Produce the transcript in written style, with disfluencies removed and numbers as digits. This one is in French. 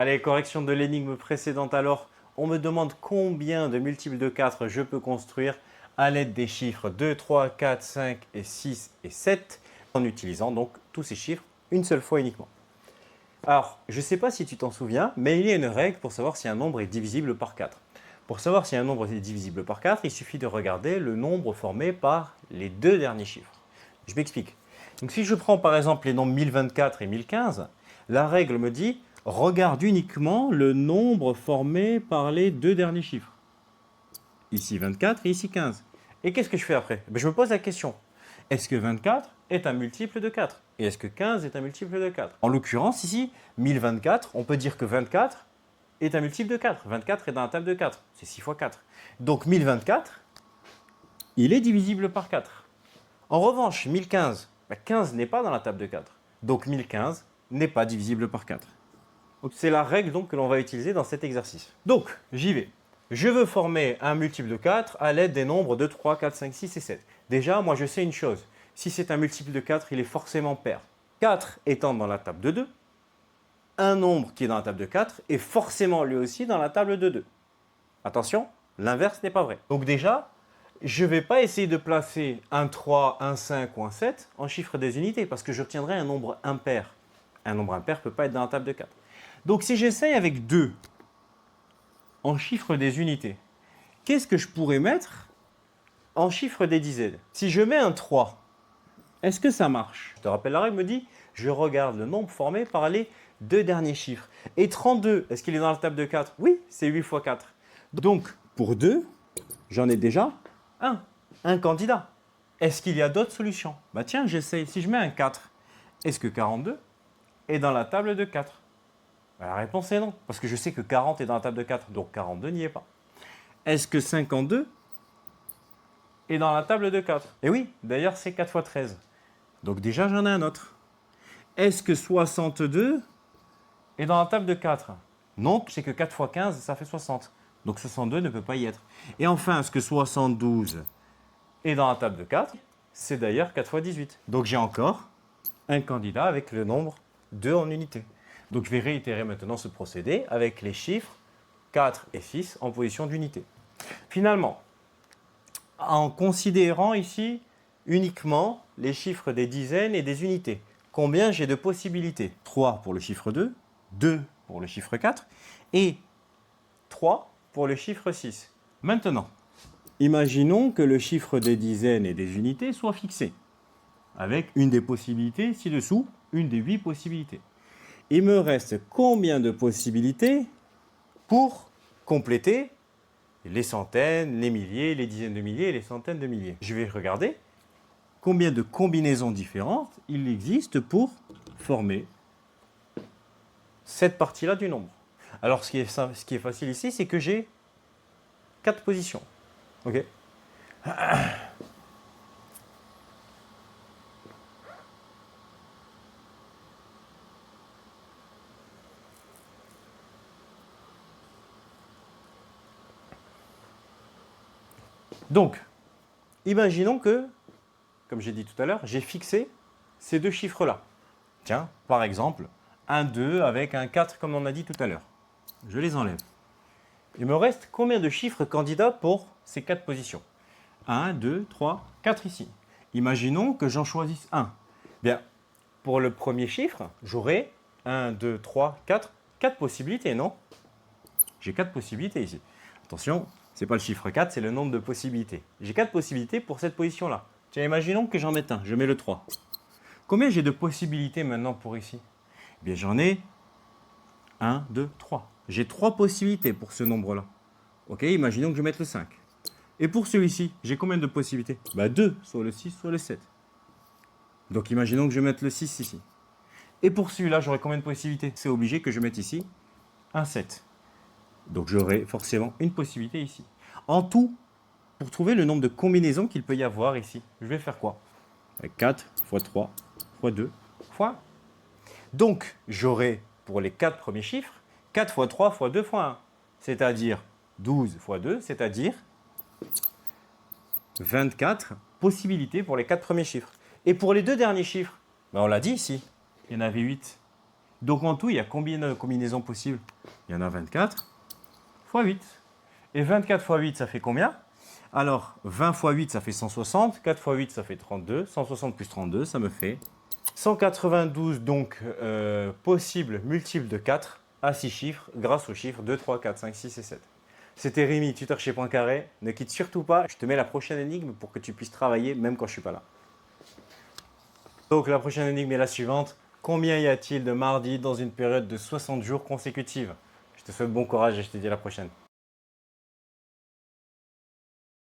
Allez, correction de l'énigme précédente alors. On me demande combien de multiples de 4 je peux construire à l'aide des chiffres 2, 3, 4, 5 et 6 et 7 en utilisant donc tous ces chiffres une seule fois uniquement. Alors, je ne sais pas si tu t'en souviens, mais il y a une règle pour savoir si un nombre est divisible par 4. Pour savoir si un nombre est divisible par 4, il suffit de regarder le nombre formé par les deux derniers chiffres. Je m'explique. Donc si je prends par exemple les nombres 1024 et 1015, la règle me dit regarde uniquement le nombre formé par les deux derniers chiffres. Ici 24 et ici 15. Et qu'est-ce que je fais après? Je me pose la question. Est-ce que 24 est un multiple de 4? Et est-ce que 15 est un multiple de 4? En l'occurrence, ici, 1024, on peut dire que 24 est un multiple de 4. 24 est dans la table de 4. C'est 6 fois 4. Donc 1024, il est divisible par 4. En revanche, 1015, 15 n'est pas dans la table de 4. Donc 1015 n'est pas divisible par 4. C'est la règle donc que l'on va utiliser dans cet exercice. Donc, j'y vais. Je veux former un multiple de 4 à l'aide des nombres 2, 3, 4, 5, 6 et 7. Déjà, moi je sais une chose. Si c'est un multiple de 4, il est forcément pair. 4 étant dans la table de 2, un nombre qui est dans la table de 4 est forcément lui aussi dans la table de 2. Attention, l'inverse n'est pas vrai. Donc déjà, je ne vais pas essayer de placer un 3, un 5 ou un 7 en chiffre des unités parce que j'obtiendrai un nombre impair. Un nombre impair ne peut pas être dans la table de 4. Donc si j'essaye avec 2 en chiffre des unités, qu'est-ce que je pourrais mettre en chiffre des dizaines? Si je mets un 3, est-ce que ça marche? Je te rappelle, la règle me dit, je regarde le nombre formé par les deux derniers chiffres. Et 32, est-ce qu'il est dans la table de 4? Oui, c'est 8 fois 4. Donc, pour 2, j'en ai déjà un candidat. Est-ce qu'il y a d'autres solutions? Bah tiens, j'essaye. Si je mets un 4, est-ce que 42 est dans la table de 4? Bah, la réponse est non, parce que je sais que 40 est dans la table de 4, donc 42 n'y est pas. Est-ce que 52 est dans la table de 4? Et oui, d'ailleurs c'est 4 fois 13. Donc déjà j'en ai un autre. Est-ce que 62 est dans la table de 4? Non, je sais que 4 fois 15, ça fait 60. Donc 62 ne peut pas y être. Et enfin, est-ce que 72 est dans la table de 4? C'est d'ailleurs 4 fois 18. Donc j'ai encore un candidat avec le nombre 2 en unité. Donc je vais réitérer maintenant ce procédé avec les chiffres 4 et 6 en position d'unité. Finalement, en considérant ici uniquement les chiffres des dizaines et des unités, combien j'ai de possibilités? 3 pour le chiffre 2, 2 pour le chiffre 4 et 3 pour le chiffre 6. Maintenant, imaginons que le chiffre des dizaines et des unités soit fixé, avec une des possibilités ci-dessous, une des 8 possibilités. Il me reste combien de possibilités pour compléter les centaines, les milliers, les dizaines de milliers et les centaines de milliers? Je vais regarder combien de combinaisons différentes il existe pour former cette partie-là du nombre. Alors, ce qui est facile ici, c'est que j'ai 4 positions. Ok. Donc, imaginons que, comme j'ai dit tout à l'heure, j'ai fixé ces deux chiffres-là. Tiens, par exemple, un 2 avec un 4 comme on a dit tout à l'heure. Je les enlève. Il me reste combien de chiffres candidats pour ces 4 positions? 1, 2, 3, 4 ici. Imaginons que j'en choisisse un. Bien, pour le premier chiffre, j'aurai 1, 2, 3, 4, 4 possibilités, non? J'ai 4 possibilités ici. Attention, ce n'est pas le chiffre 4, c'est le nombre de possibilités. J'ai 4 possibilités pour cette position-là. Tiens, imaginons que j'en mette un, je mets le 3. Combien j'ai de possibilités maintenant pour ici? Eh bien, j'en ai 1, 2, 3. J'ai 3 possibilités pour ce nombre-là. Ok, imaginons que je mette le 5. Et pour celui-ci, j'ai combien de possibilités? 2, soit le 6, soit le 7. Donc imaginons que je mette le 6 ici. Et pour celui-là, j'aurai combien de possibilités? C'est obligé que je mette ici un 7. Donc j'aurai forcément une possibilité ici. En tout, pour trouver le nombre de combinaisons qu'il peut y avoir ici, je vais faire quoi? 4 fois 3 fois 2 fois 1. Donc j'aurai pour les 4 premiers chiffres 4 fois 3 fois 2 fois 1. C'est-à-dire 12 fois 2, c'est-à-dire 24 possibilités pour les 4 premiers chiffres. Et pour les deux derniers chiffres, on l'a dit ici, il y en avait 8. Donc en tout, il y a combien de combinaisons possibles? Il y en a 24 fois 8. Et 24 fois 8, ça fait combien? Alors, 20 fois 8, ça fait 160. 4 fois 8, ça fait 32. 160 plus 32, ça me fait 192 donc possibles multiples de 4 à 6 chiffres grâce aux chiffres 2, 3, 4, 5, 6 et 7. C'était Rémi, tuteur chez Poincaré. Ne quitte surtout pas, je te mets la prochaine énigme pour que tu puisses travailler même quand je ne suis pas là. Donc la prochaine énigme est la suivante. Combien y a-t-il de mardis dans une période de 60 jours consécutifs? Je te souhaite bon courage et je te dis à la prochaine.